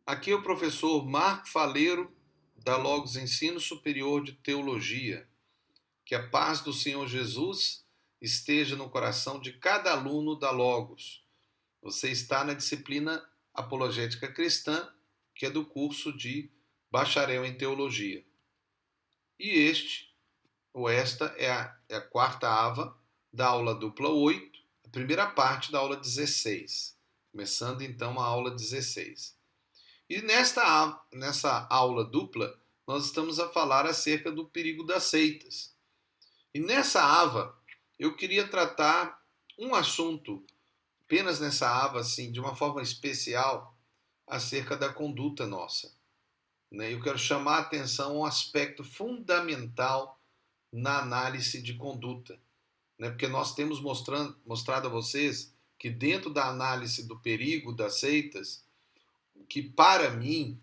Aqui é o professor Marco Faleiro, da Logos Ensino Superior de Teologia. Que a paz do Senhor Jesus esteja no coração de cada aluno da Logos. Você está na disciplina Apologética Cristã, que é do curso de Bacharel em Teologia. E esta é a quarta ava da aula dupla 8, a primeira parte da aula 16. Começando então a aula 16. E nessa aula dupla, nós estamos a falar acerca do perigo das seitas. E nessa ava, eu queria tratar um assunto, apenas nessa ava, assim, de uma forma especial, acerca da conduta nossa. Eu quero chamar a atenção a um aspecto fundamental na análise de conduta. Porque nós temos mostrado a vocês que dentro da análise do perigo das seitas, que para mim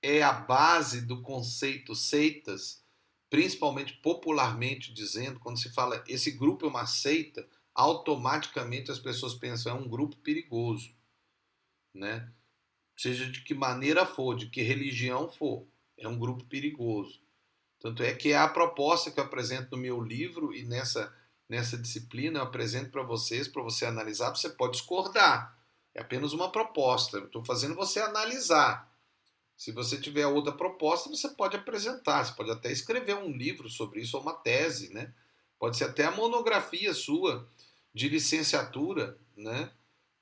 é a base do conceito seitas, principalmente popularmente dizendo, quando se fala esse grupo é uma seita, automaticamente as pessoas pensam é um grupo perigoso, né? Seja de que maneira for, de que religião for, é um grupo perigoso. Tanto é que é a proposta que eu apresento no meu livro e nessa disciplina eu apresento para vocês, para você analisar, você pode discordar. É apenas uma proposta, eu estou fazendo você analisar. Se você tiver outra proposta, você pode apresentar, você pode até escrever um livro sobre isso, ou uma tese, né? Pode ser até a monografia sua de licenciatura, né?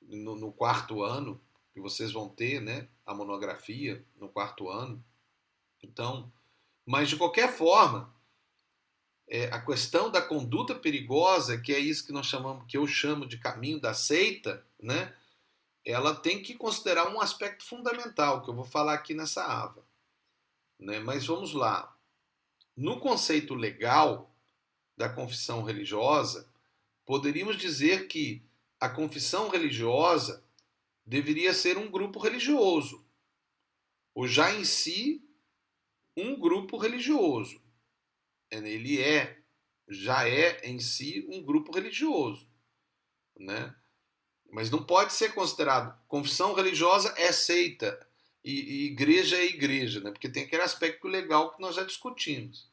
No quarto ano, que vocês vão ter, né? A monografia no quarto ano. Então, mas de qualquer forma, a questão da conduta perigosa, que é isso que nós chamamos, que eu chamo de caminho da seita, né? Ela tem que considerar um aspecto fundamental, que eu vou falar aqui nessa ava. Mas vamos lá. No conceito legal da confissão religiosa, poderíamos dizer que a confissão religiosa deveria ser um grupo religioso, ou já em si um grupo religioso. Ele já é em si um grupo religioso, né? Mas não pode ser considerado confissão religiosa é seita e igreja é igreja, né? Porque tem aquele aspecto legal que nós já discutimos.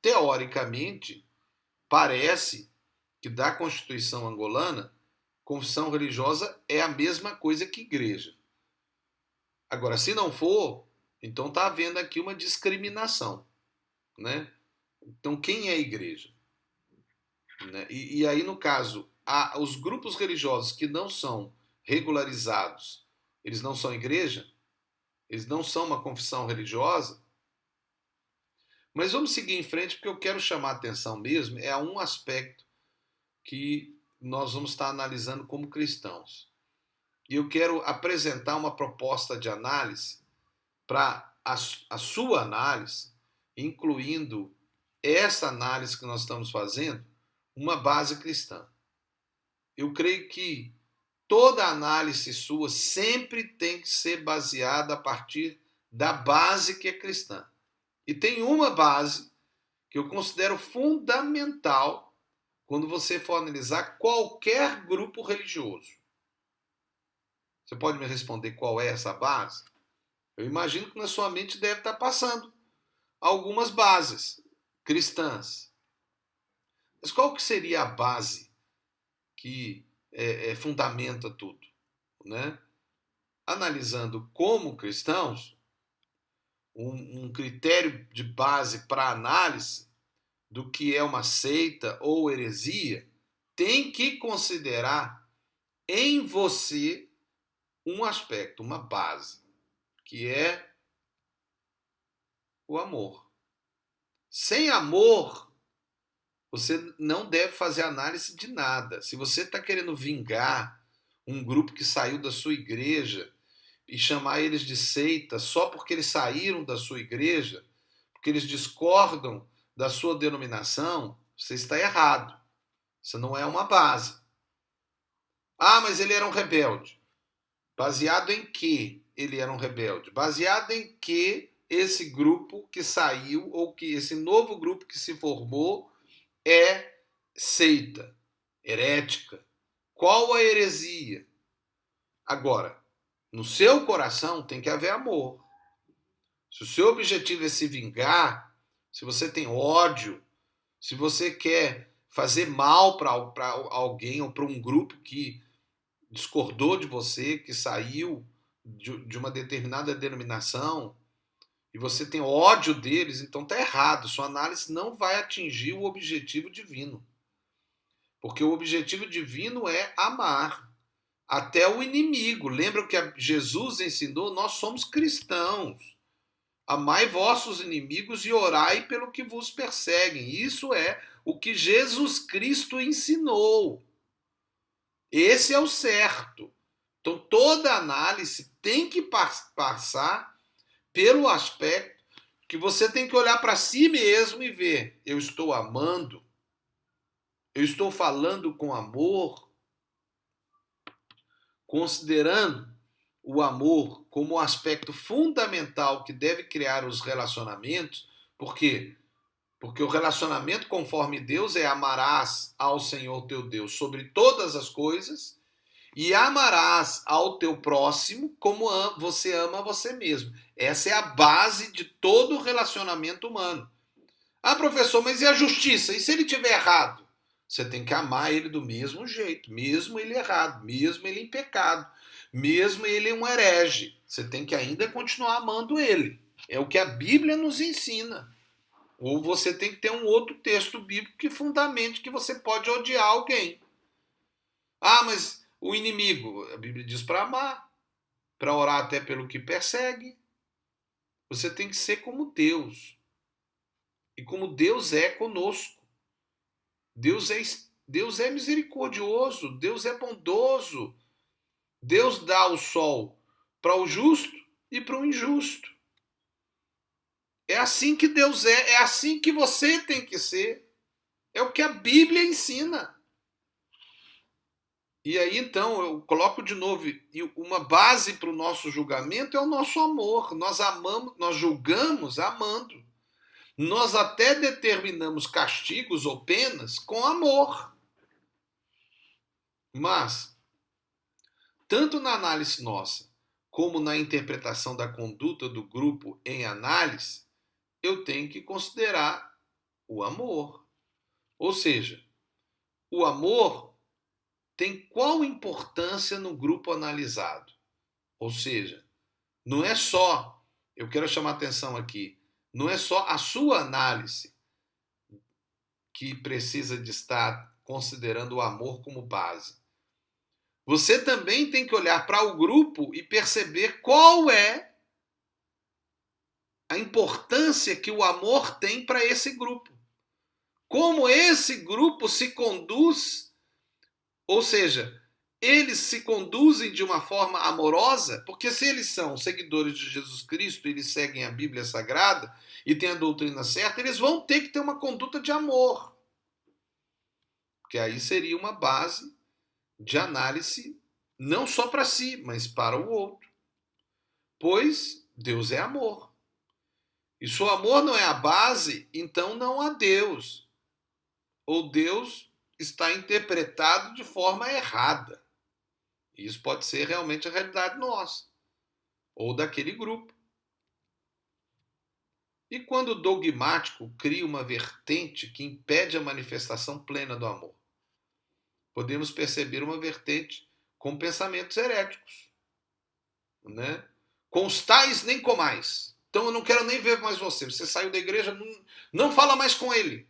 Teoricamente, parece que da Constituição angolana, confissão religiosa é a mesma coisa que igreja. Agora, se não for, então está havendo aqui uma discriminação, né? Então, quem é a igreja? Né? E aí, no caso, os grupos religiosos que não são regularizados, eles não são igreja? Eles não são uma confissão religiosa? Mas vamos seguir em frente, porque eu quero chamar a atenção mesmo a um aspecto que nós vamos estar analisando como cristãos. E eu quero apresentar uma proposta de análise para a sua análise, incluindo essa análise que nós estamos fazendo, uma base cristã. Eu creio que toda análise sua sempre tem que ser baseada a partir da base que é cristã. E tem uma base que eu considero fundamental quando você for analisar qualquer grupo religioso. Você pode me responder qual é essa base? Eu imagino que na sua mente deve estar passando algumas bases cristãs. Mas qual que seria a base que fundamenta tudo? Né? Analisando como cristãos, um critério de base para análise do que é uma seita ou heresia tem que considerar em você um aspecto, uma base, que é o amor. Sem amor, você não deve fazer análise de nada. Se você está querendo vingar um grupo que saiu da sua igreja e chamar eles de seita só porque eles saíram da sua igreja, porque eles discordam da sua denominação, você está errado. Isso não é uma base. Ah, mas ele era um rebelde. Baseado em que ele era um rebelde? Baseado em que esse grupo que saiu, ou que esse novo grupo que se formou, é seita, herética. Qual a heresia? Agora, No seu coração tem que haver amor. Se o seu objetivo é se vingar, se você tem ódio, se você quer fazer mal para alguém ou para um grupo que discordou de você, que saiu de uma determinada denominação, e você tem ódio deles, então está errado. Sua análise não vai atingir o objetivo divino. Porque o objetivo divino é amar até o inimigo. Lembra o que Jesus ensinou? Nós somos cristãos. Amai vossos inimigos e orai pelo que vos perseguem. Isso é o que Jesus Cristo ensinou. Esse é o certo. Então toda análise tem que passar pelo aspecto que você tem que olhar para si mesmo e ver: eu estou amando? Eu estou falando com amor? Considerando o amor como o aspecto fundamental que deve criar os relacionamentos, por quê? Porque o relacionamento conforme Deus é: amarás ao Senhor teu Deus sobre todas as coisas e amarás ao teu próximo como você ama a você mesmo. Essa é a base de todo o relacionamento humano. Ah, professor, mas e a justiça? E se ele tiver errado? Você tem que amar ele do mesmo jeito, mesmo ele errado, mesmo ele em pecado, mesmo ele um herege. Você tem que ainda continuar amando ele. É o que a Bíblia nos ensina. Ou você tem que ter um outro texto bíblico que fundamente que você pode odiar alguém. Ah, mas o inimigo, a Bíblia diz para amar, para orar até pelo que persegue. Você tem que ser como Deus. E como Deus é conosco. Deus é misericordioso, Deus é bondoso. Deus dá o sol para o justo e para o injusto. É assim que Deus é assim que você tem que ser. É o que a Bíblia ensina. E aí então eu coloco de novo, uma base para o nosso julgamento é o nosso amor. Nós amamos, nós julgamos amando. Nós até determinamos castigos ou penas com amor. Mas, tanto na análise nossa, como na interpretação da conduta do grupo em análise, eu tenho que considerar o amor. Ou seja, o amor tem qual importância no grupo analisado? Ou seja, não é só, eu quero chamar a atenção aqui, não é só a sua análise que precisa de estar considerando o amor como base. Você também tem que olhar para o grupo e perceber qual é a importância que o amor tem para esse grupo. Como esse grupo se conduz, ou seja, eles se conduzem de uma forma amorosa, porque se eles são seguidores de Jesus Cristo, eles seguem a Bíblia Sagrada e têm a doutrina certa, eles vão ter que ter uma conduta de amor. Porque aí seria uma base de análise não só para si, mas para o outro. Pois Deus é amor. E se o amor não é a base, então não há Deus. Ou Deus está interpretado de forma errada. E isso pode ser realmente a realidade nossa, ou daquele grupo. E quando o dogmático cria uma vertente que impede a manifestação plena do amor? Podemos perceber uma vertente com pensamentos heréticos. Né? Com os tais nem comais. Então eu não quero nem ver mais você. Você saiu da igreja, não fala mais com ele.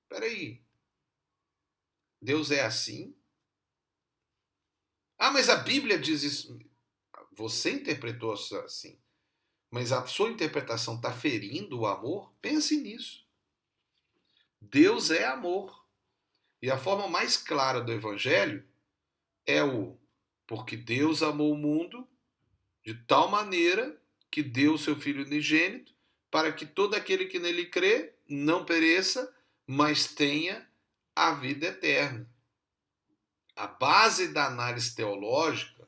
Espera aí. Deus é assim? Ah, mas a Bíblia diz isso. Você interpretou assim. Mas a sua interpretação está ferindo o amor? Pense nisso. Deus é amor. E a forma mais clara do Evangelho é o porque Deus amou o mundo de tal maneira que deu o seu Filho unigênito para que todo aquele que nele crê não pereça, mas tenha a vida eterna. A base da análise teológica,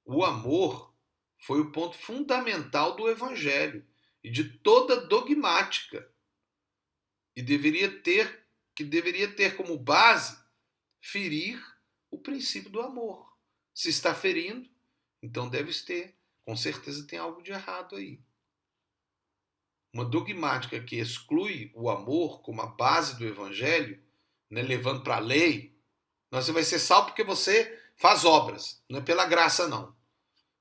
o amor, foi o ponto fundamental do Evangelho e de toda dogmática. E deveria ter como base ferir o princípio do amor. Se está ferindo, Então deve ter, com certeza tem algo de errado aí. Uma dogmática que exclui o amor como a base do evangelho, né, levando para a lei, você vai ser salvo porque você faz obras, não é pela graça não.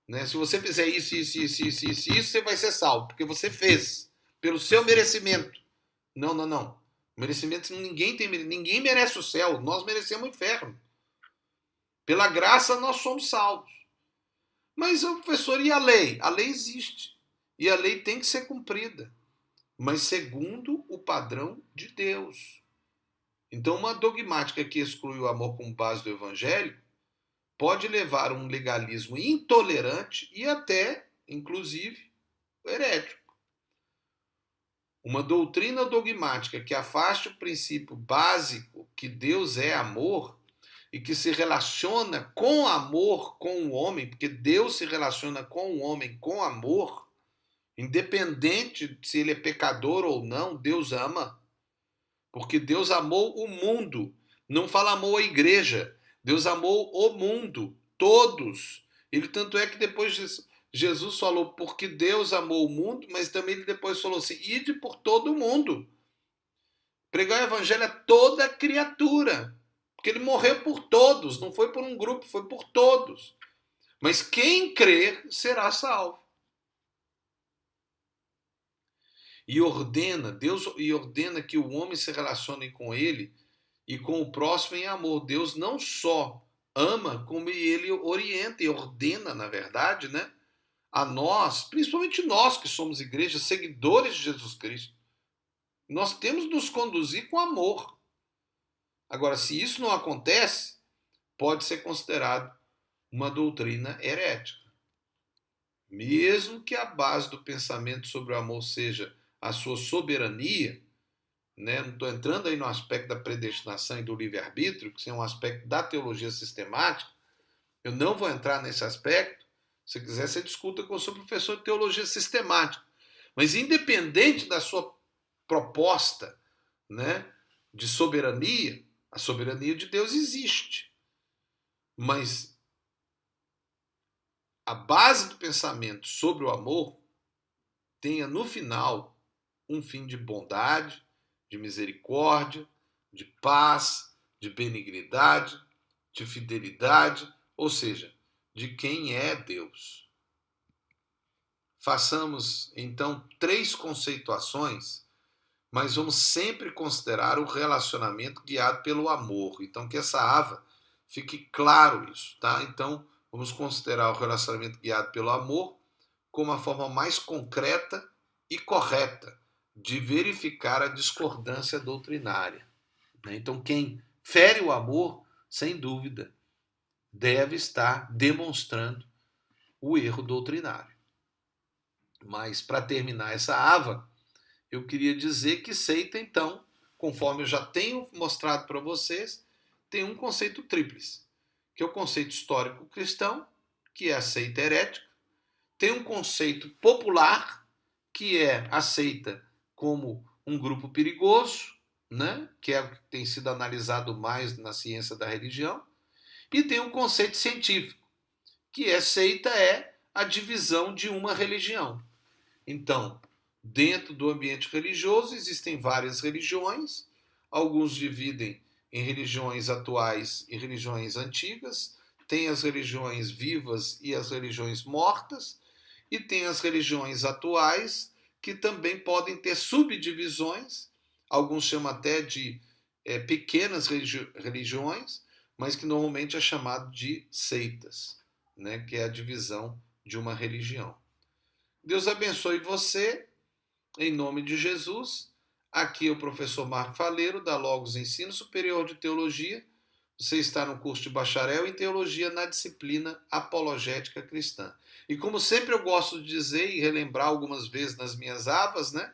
Né? Se você fizer isso, você vai ser salvo, porque você fez, pelo seu merecimento. Não, não, não. Merecimento, ninguém merece o céu, nós merecemos o inferno. Pela graça nós somos salvos. Mas, professor, e a lei? A lei existe. E a lei tem que ser cumprida. Mas segundo o padrão de Deus. Então, uma dogmática que exclui o amor como base do evangelho pode levar a um legalismo intolerante e até, inclusive, herético. Uma doutrina dogmática que afaste o princípio básico que Deus é amor e que se relaciona com amor com o homem, porque Deus se relaciona com o homem com amor, independente se ele é pecador ou não, Deus ama. Porque Deus amou o mundo. Não fala amou a igreja. Deus amou o mundo, todos. Ele tanto é que depois Jesus falou porque Deus amou o mundo, mas também ele depois falou assim, ide por todo o mundo. Pregar o evangelho a toda criatura. Porque ele morreu por todos, não foi por um grupo, foi por todos. Mas quem crer será salvo. Deus ordena que o homem se relacione com ele e com o próximo em amor. Deus não só ama, como ele orienta e ordena, na verdade, né, a nós, principalmente nós que somos igrejas, seguidores de Jesus Cristo. Nós temos de nos conduzir com amor. Agora, se isso não acontece, pode ser considerado uma doutrina herética. Mesmo que a base do pensamento sobre o amor seja a sua soberania, né? Não estou entrando aí no aspecto da predestinação e do livre-arbítrio, que é um aspecto da teologia sistemática, eu não vou entrar nesse aspecto. Se quiser, você discuta com o seu professor de teologia sistemática. Mas independente da sua proposta, né, de soberania, a soberania de Deus existe. Mas a base do pensamento sobre o amor tenha no final um fim de bondade, de misericórdia, de paz, de benignidade, de fidelidade, ou seja, de quem é Deus. Façamos então 3 conceituações, mas vamos sempre considerar o relacionamento guiado pelo amor. Então que essa ava fique claro isso, tá? Então vamos considerar o relacionamento guiado pelo amor como a forma mais concreta e correta de verificar a discordância doutrinária. Então, quem fere o amor, sem dúvida, deve estar demonstrando o erro doutrinário. Mas, para terminar essa ava, eu queria dizer que seita, então, conforme eu já tenho mostrado para vocês, tem um conceito tríplice, que é o conceito histórico cristão, que é a seita herética, tem um conceito popular, que é aceita como um grupo perigoso, né? Que é o que tem sido analisado mais na ciência da religião, e tem um conceito científico, que é seita é a divisão de uma religião. Então, dentro do ambiente religioso existem várias religiões, alguns dividem em religiões atuais e religiões antigas, tem as religiões vivas e as religiões mortas, e tem as religiões atuais, que também podem ter subdivisões, alguns chamam até de pequenas religiões, mas que normalmente é chamado de seitas, né? Que é a divisão de uma religião. Deus abençoe você, em nome de Jesus. Aqui é o professor Marco Faleiro, da Logos Ensino Superior de Teologia. Você está no curso de bacharel em teologia na disciplina apologética cristã. E como sempre eu gosto de dizer e relembrar algumas vezes nas minhas avas, né?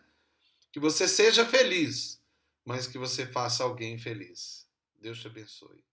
Que você seja feliz, mas que você faça alguém feliz. Deus te abençoe.